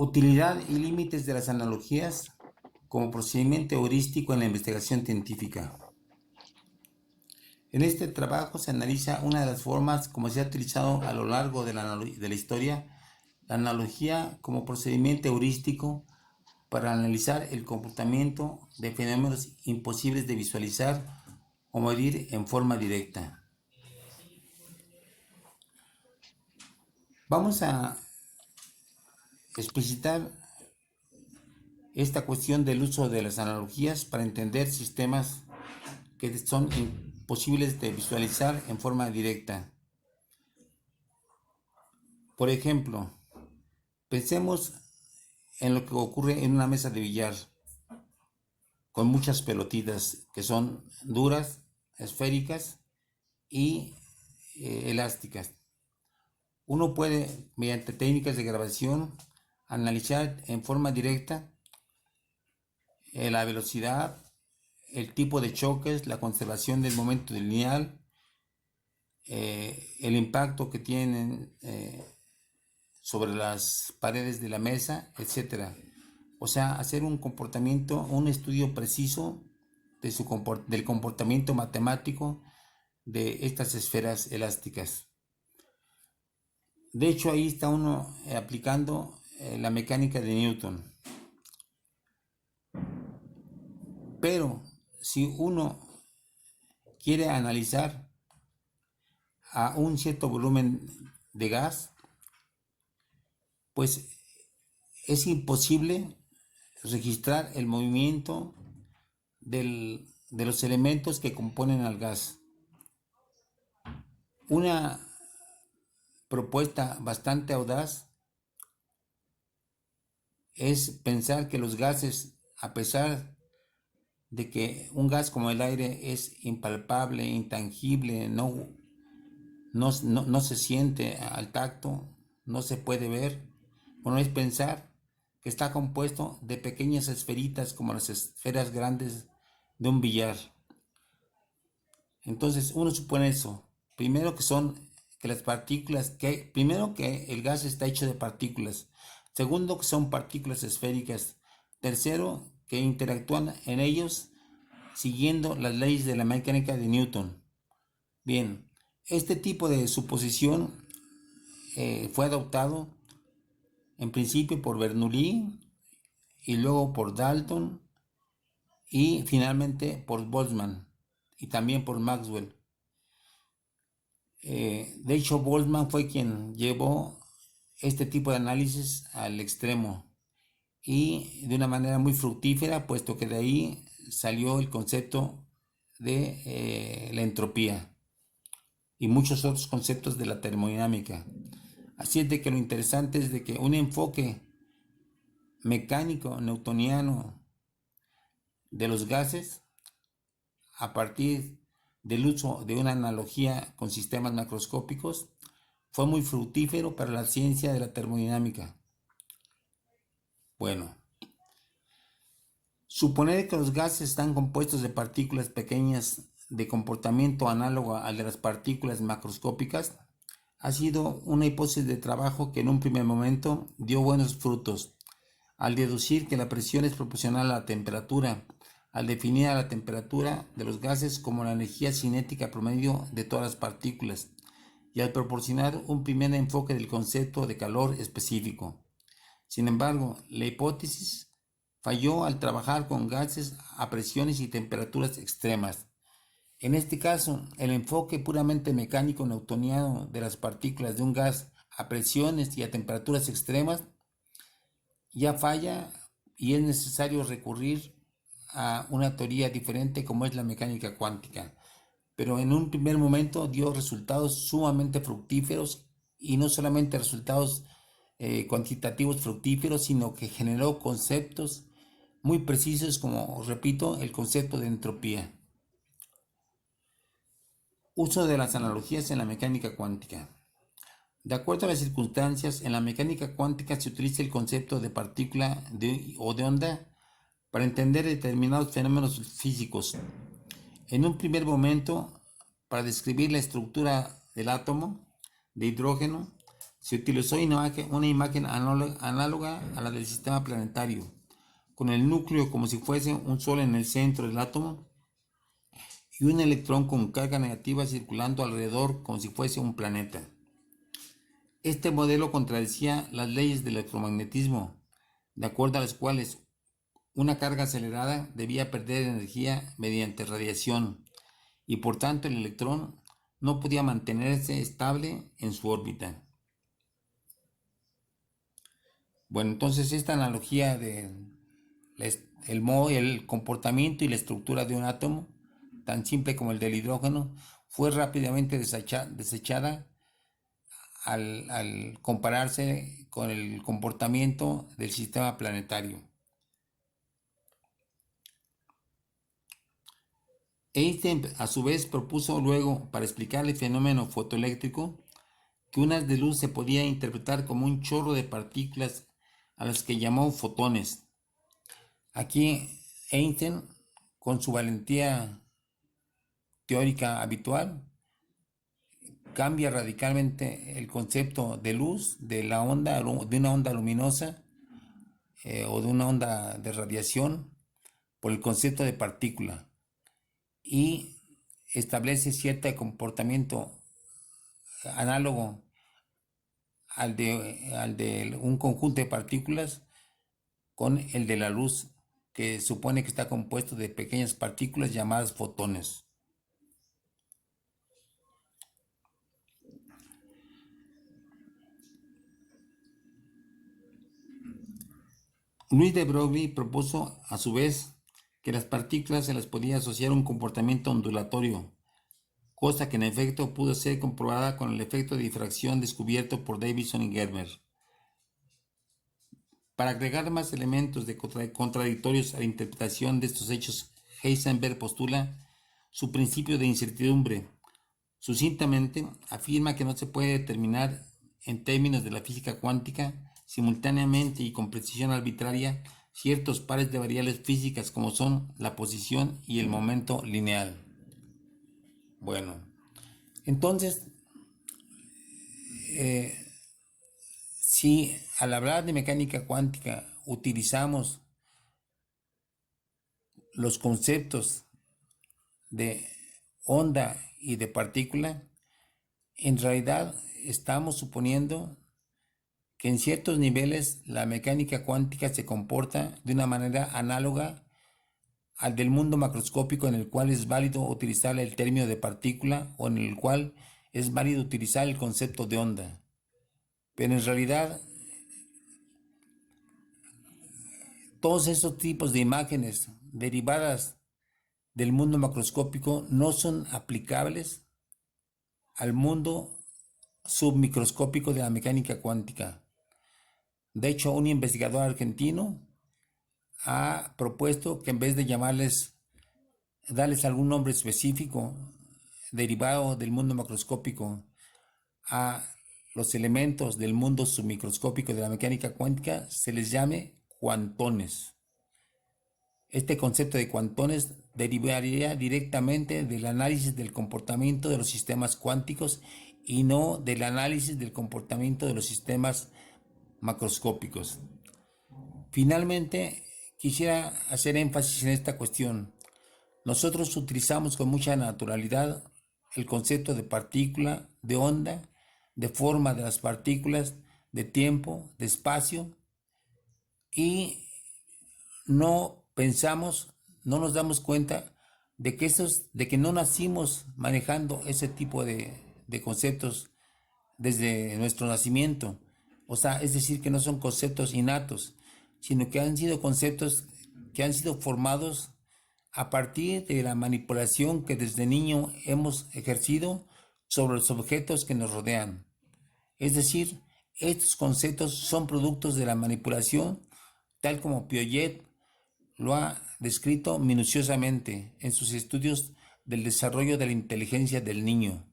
Utilidad y límites de las analogías como procedimiento heurístico en la investigación científica. En este trabajo se analiza una de las formas como se ha utilizado a lo largo de la historia la analogía como procedimiento heurístico para analizar el comportamiento de fenómenos imposibles de visualizar o medir en forma directa. Vamos a explicitar esta cuestión del uso de las analogías para entender sistemas que son imposibles de visualizar en forma directa. Por ejemplo, pensemos en lo que ocurre en una mesa de billar con muchas pelotitas que son duras, esféricas y elásticas. Uno puede, mediante técnicas de grabación, analizar en forma directa la velocidad, el tipo de choques, la conservación del momento lineal, el impacto que tienen sobre las paredes de la mesa, etc. O sea, hacer un estudio preciso del comportamiento matemático de estas esferas elásticas. De hecho, ahí está uno aplicando la mecánica de Newton. Pero si uno quiere analizar a un cierto volumen de gas, pues es imposible registrar el movimiento de los elementos que componen al gas. Una propuesta bastante audaz es pensar que los gases, a pesar de que un gas como el aire es impalpable, intangible, no se siente al tacto, no se puede ver, bueno, es pensar que está compuesto de pequeñas esferitas como las esferas grandes de un billar. Entonces uno supone eso, primero que las partículas, primero que el gas está hecho de partículas, segundo que son partículas esféricas, tercero que interactúan en ellos siguiendo las leyes de la mecánica de Newton. Bien, este tipo de suposición fue adoptado en principio por Bernoulli y luego por Dalton y finalmente por Boltzmann y también por Maxwell. De hecho, Boltzmann fue quien llevó este tipo de análisis al extremo y de una manera muy fructífera, puesto que de ahí salió el concepto de la entropía y muchos otros conceptos de la termodinámica. Así es de que lo interesante es de que un enfoque mecánico newtoniano de los gases, a partir del uso de una analogía con sistemas macroscópicos, fue muy fructífero para la ciencia de la termodinámica. Bueno, suponer que los gases están compuestos de partículas pequeñas de comportamiento análogo al de las partículas macroscópicas ha sido una hipótesis de trabajo que en un primer momento dio buenos frutos, al deducir que la presión es proporcional a la temperatura, al definir a la temperatura de los gases como la energía cinética promedio de todas las partículas, y al proporcionar un primer enfoque del concepto de calor específico. Sin embargo, la hipótesis falló al trabajar con gases a presiones y temperaturas extremas. En este caso, el enfoque puramente mecánico newtoniano de las partículas de un gas a presiones y a temperaturas extremas ya falla y es necesario recurrir a una teoría diferente como es la mecánica cuántica. Pero en un primer momento dio resultados sumamente fructíferos y no solamente resultados cuantitativos fructíferos, sino que generó conceptos muy precisos como, repito, el concepto de entropía. Uso de las analogías en la mecánica cuántica. De acuerdo a las circunstancias, en la mecánica cuántica se utiliza el concepto de partícula o de onda para entender determinados fenómenos físicos. En un primer momento, para describir la estructura del átomo de hidrógeno, se utilizó una imagen análoga a la del sistema planetario, con el núcleo como si fuese un sol en el centro del átomo y un electrón con carga negativa circulando alrededor como si fuese un planeta. Este modelo contradecía las leyes del electromagnetismo, de acuerdo a las cuales una carga acelerada debía perder energía mediante radiación y por tanto el electrón no podía mantenerse estable en su órbita. Bueno, entonces esta analogía de el comportamiento y la estructura de un átomo, tan simple como el del hidrógeno, fue rápidamente desechada al compararse con el comportamiento del sistema planetario. Einstein a su vez propuso luego, para explicar el fenómeno fotoeléctrico, que un haz de luz se podía interpretar como un chorro de partículas a las que llamó fotones. Aquí Einstein, con su valentía teórica habitual, cambia radicalmente el concepto de luz, de una onda luminosa o de una onda de radiación, por el concepto de partícula y establece cierto comportamiento análogo al de un conjunto de partículas con el de la luz, que supone que está compuesto de pequeñas partículas llamadas fotones. Louis de Broglie propuso a su vez que las partículas se les podía asociar un comportamiento ondulatorio, cosa que en efecto pudo ser comprobada con el efecto de difracción descubierto por Davidson y Germer. Para agregar más elementos contradictorios a la interpretación de estos hechos, Heisenberg postula su principio de incertidumbre. Sucintamente, afirma que no se puede determinar en términos de la física cuántica simultáneamente y con precisión arbitraria ciertos pares de variables físicas como son la posición y el momento lineal. Bueno, entonces, si al hablar de mecánica cuántica utilizamos los conceptos de onda y de partícula, en realidad estamos suponiendo que en ciertos niveles la mecánica cuántica se comporta de una manera análoga al del mundo macroscópico, en el cual es válido utilizar el término de partícula o en el cual es válido utilizar el concepto de onda. Pero en realidad todos esos tipos de imágenes derivadas del mundo macroscópico no son aplicables al mundo submicroscópico de la mecánica cuántica. De hecho, un investigador argentino ha propuesto que en vez de darles algún nombre específico derivado del mundo macroscópico a los elementos del mundo submicroscópico de la mecánica cuántica, se les llame cuantones. Este concepto de cuantones derivaría directamente del análisis del comportamiento de los sistemas cuánticos y no del análisis del comportamiento de los sistemas macroscópicos. Finalmente, quisiera hacer énfasis en esta cuestión. Nosotros utilizamos con mucha naturalidad el concepto de partícula, de onda, de forma de las partículas, de tiempo, de espacio, y no pensamos, no nos damos cuenta de que no nacimos manejando ese tipo de conceptos desde nuestro nacimiento. O sea, es decir, que no son conceptos innatos, sino que han sido conceptos que han sido formados a partir de la manipulación que desde niño hemos ejercido sobre los objetos que nos rodean. Es decir, estos conceptos son productos de la manipulación, tal como Piaget lo ha descrito minuciosamente en sus estudios del desarrollo de la inteligencia del niño.